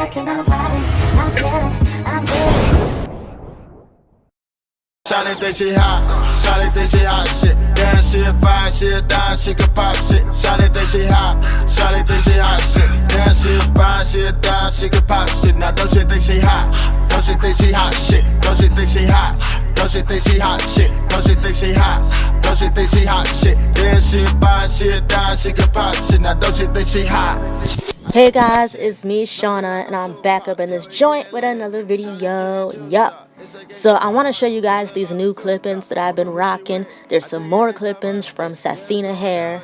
back and I'm vibing, I'm chilling, I'm good. Shawty think she hot, shawty think she hot shit. Damn, she a fine, she a dime, she can pop shit. Shawty think she hot, shawty think she hot shit. Damn, she a fine, she a dime, she can pop shit. Now don't she think she hot? Don't she think she hot shit? Don't she think she hot? Don't she think she hot shit? Don't she think she hot? Don't she think she hot shit? Damn, she a fine, she a dime, she can pop shit. Now don't she think she hot? Hey guys, it's me, Shauna, and I'm back up in this joint with another video. Yup. So I want to show you guys these new clip-ins that I've been rocking. There's some more clip-ins from Sassina Hair,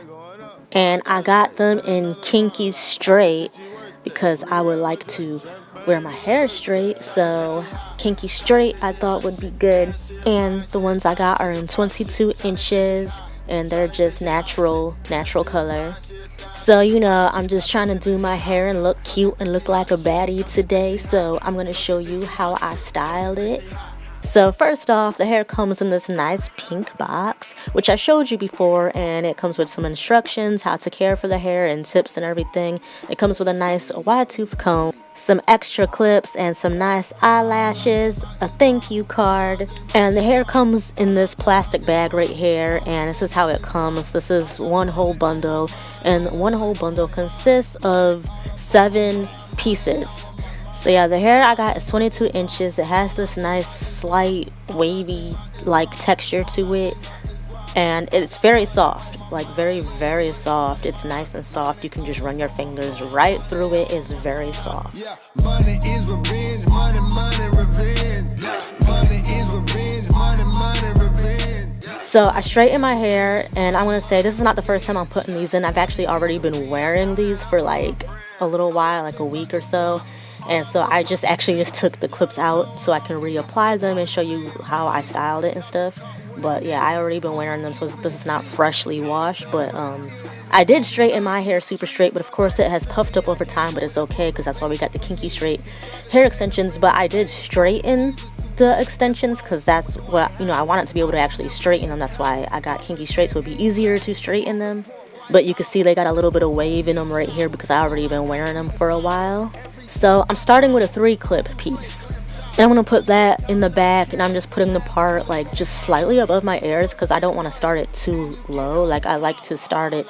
and I got them in Kinky Straight because I would like to wear my hair straight, so Kinky Straight I thought would be good. And the ones I got are in 22 inches, and they're just natural color. So, you know, I'm just trying to do my hair and look cute and look like a baddie today. So I'm going to show you how I styled it. So first off, the hair comes in this nice pink box, which I showed you before, and it comes with some instructions how to care for the hair and tips and everything. It comes with a nice wide tooth comb, some extra clips, and some nice eyelashes, a thank you card. And the hair comes in this plastic bag right here, and this is how it comes. This is one whole bundle, and one whole bundle consists of 7 pieces. So yeah, the hair I got is 22 inches. It has this nice slight wavy like texture to it, and it's very soft, like very soft. It's nice and soft. You can just run your fingers right through it. It's very soft. Yeah, money is revenge, money, revenge. Money is revenge, money, revenge. So I straightened my hair, and I'm gonna say this is not the first time I'm putting these in. I've actually already been wearing these for like a little while, like a week or so. And so I just took the clips out so I can reapply them and show you how I styled it and stuff. But yeah, I already been wearing them, so this is not freshly washed. But I did straighten my hair super straight, but of course it has puffed up over time, but it's okay because that's why we got the Kinky Straight hair extensions. But I did straighten the extensions because that's what, you know, I wanted to be able to actually straighten them. That's why I got Kinky Straight, so it'd be easier to straighten them. But you can see they got a little bit of wave in them right here because I already been wearing them for a while. So I'm starting with a 3-clip piece. And I'm going to put that in the back, and I'm just putting the part like just slightly above my ears because I don't want to start it too low. Like I like to start it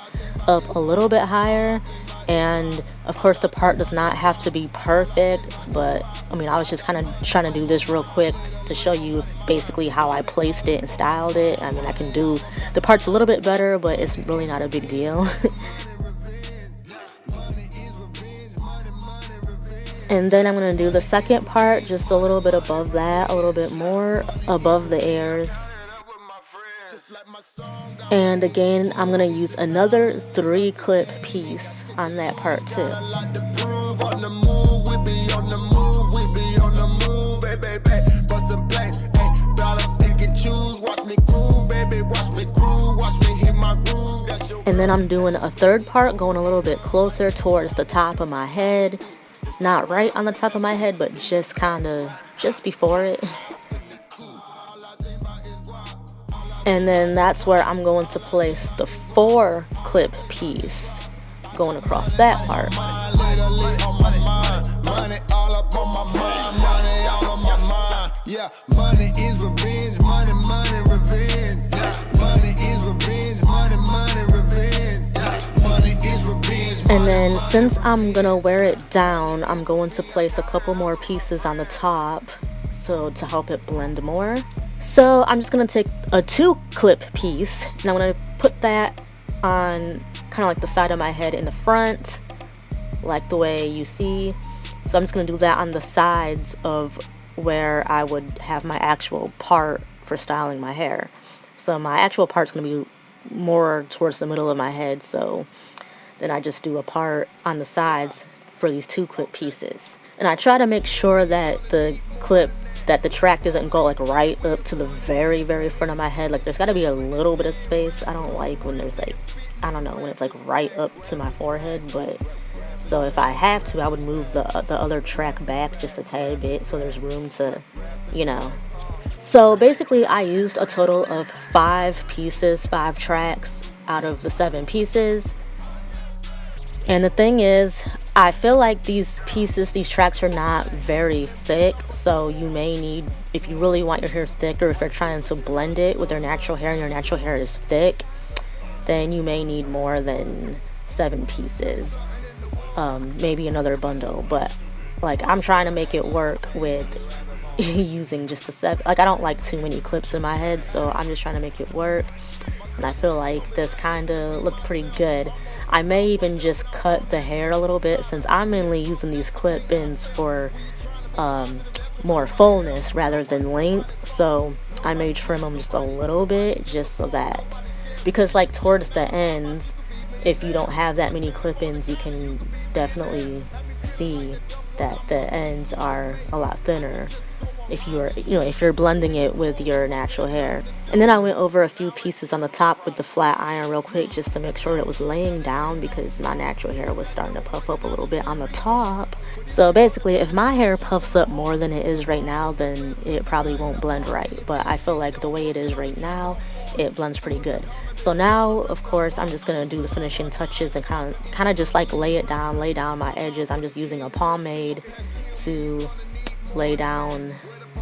up a little bit higher. And of course the part does not have to be perfect, but I mean, I was just kind of trying to do this real quick to show you basically how I placed it and styled it. I mean, I can do the parts a little bit better, but it's really not a big deal. And then I'm going to do the second part just a little bit above that, a little bit more above the ears. And again, I'm going to use another 3-clip piece on that part too. And then I'm doing a third part going a little bit closer towards the top of my head. Not right on the top of my head, but just kind of just before it. And then that's where I'm going to place the 4-clip piece going across that part. Yeah, money is revenge, money, revenge. Money is revenge, money, revenge. Money is revenge. And then since I'm gonna wear it down, I'm going to place a couple more pieces on the top so to help it blend more. So I'm just gonna take a 2-clip piece and I'm gonna put that on kind of like the side of my head in the front, like the way you see. So I'm just gonna do that on the sides of where I would have my actual part for styling my hair. So my actual part's gonna be more towards the middle of my head, so then I just do a part on the sides for these 2-clip pieces. And I try to make sure that the track doesn't go like right up to the very front of my head. Like there's got to be a little bit of space. I don't like when there's like, I don't know, when it's like right up to my forehead. But so if I have to, I would move the other track back just a tiny bit so there's room to, you know. So basically I used a total of 5 pieces, 5 tracks out of the 7 pieces. And the thing is, I feel like these pieces, these tracks are not very thick, so you may need, if you really want your hair thicker, if you're trying to blend it with your natural hair and your natural hair is thick, then you may need more than 7 pieces, maybe another bundle. But like, I'm trying to make it work with using just the 7. Like, I don't like too many clips in my head, so I'm just trying to make it work. And I feel like this kind of looked pretty good. I may even just cut the hair a little bit, since I'm mainly using these clip-ins for more fullness rather than length. So I may trim them just a little bit, just so that, because like towards the ends, if you don't have that many clip-ins, you can definitely see that the ends are a lot thinner if you're, if you're blending it with your natural hair. And then I went over a few pieces on the top with the flat iron real quick, just to make sure it was laying down, because my natural hair was starting to puff up a little bit on the top. So basically, if my hair puffs up more than it is right now, then it probably won't blend right. But I feel like the way it is right now, it blends pretty good. So now, of course, I'm just gonna do the finishing touches and kind of just like lay down my edges. I'm just using a pomade to lay down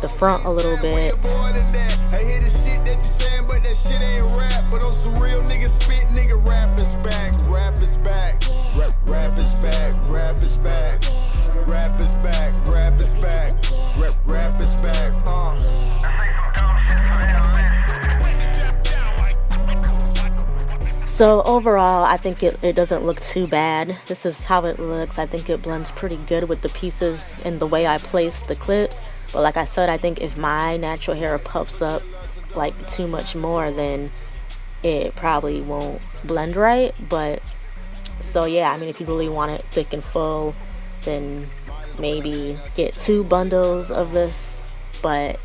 the front a little bit. I hear the shit that you saying, but that shit ain't rap. But on some real nigga spit, nigga, rap is back, rap is back, rap is back, rap is back, rap is back, rap is back, rap is back, So overall, I think it doesn't look too bad. This is how it looks. I think it blends pretty good with the pieces and the way I placed the clips. But like I said, I think if my natural hair puffs up like too much more, then it probably won't blend right. But so yeah, I mean, if you really want it thick and full, then maybe get 2 bundles of this. But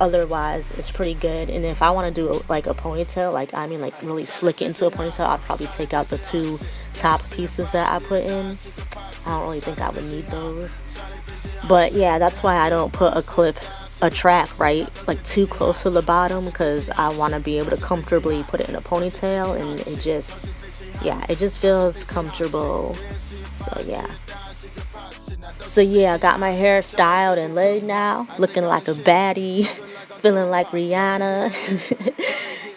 otherwise, it's pretty good. And if I want to do like a ponytail, like really slick it into a ponytail, I'll probably take out the 2 top pieces that I put in. I don't really think I would need those. But yeah, that's why I don't put a track right like too close to the bottom, because I want to be able to comfortably put it in a ponytail, and it just feels comfortable. So yeah, I got my hair styled and laid now, looking like a baddie, feeling like Rihanna.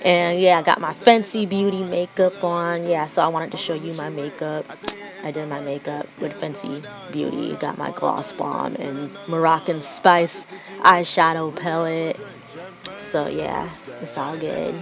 And yeah, I got my Fenty Beauty makeup on. Yeah, so I wanted to show you my makeup. I did my makeup with Fenty Beauty. Got my gloss bomb and Moroccan Spice eyeshadow palette. So yeah, it's all good.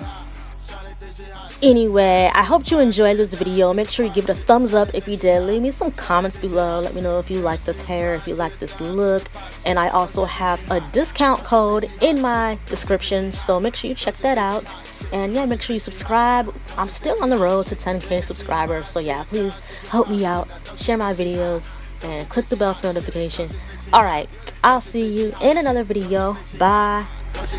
Anyway, I hope you enjoyed this video. Make sure you give it a thumbs up if you did. Leave me some comments below. Let me know if you like this hair, if you like this look. And I also have a discount code in my description, so make sure you check that out. And yeah, make sure you subscribe. I'm still on the road to 10K subscribers, so yeah, please help me out. Share my videos and click the bell for notification. Alright, I'll see you in another video. Bye.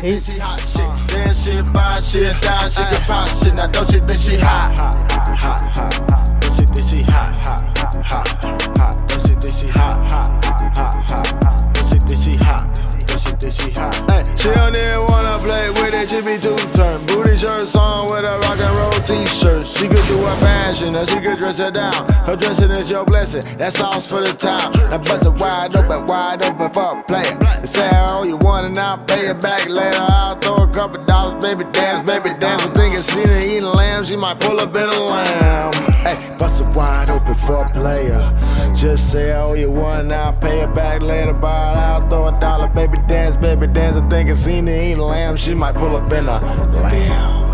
She hot shit, then she fine, she a dime, she can pop shit. Now don't she think she hot, hot, hot, hot? Don't she think she hot, hot, hot, hot? Don't she think she hot, hot, hot, hot? Don't she think she hot? Don't she think she hot? Hey, she don't even wanna play with it, she be two-turn. Booty shirts on with a rock and roll t-shirt. She could do her fashion, or she could dress her down. Her dressing is your blessing, that's sauce for the town. Now bust it wide open for a player. Say all you want and I'll pay it back later. I'll throw a couple dollars, baby dance, baby dance. I'm thinking SEANA eating lamb, she might pull up in a lamb. Hey, bust it wide open for a player. Just say all you want and I'll pay it back later. But I'll throw a dollar, baby dance, baby dance. I'm thinking SEANA eating lamb, she might pull up in a lamb.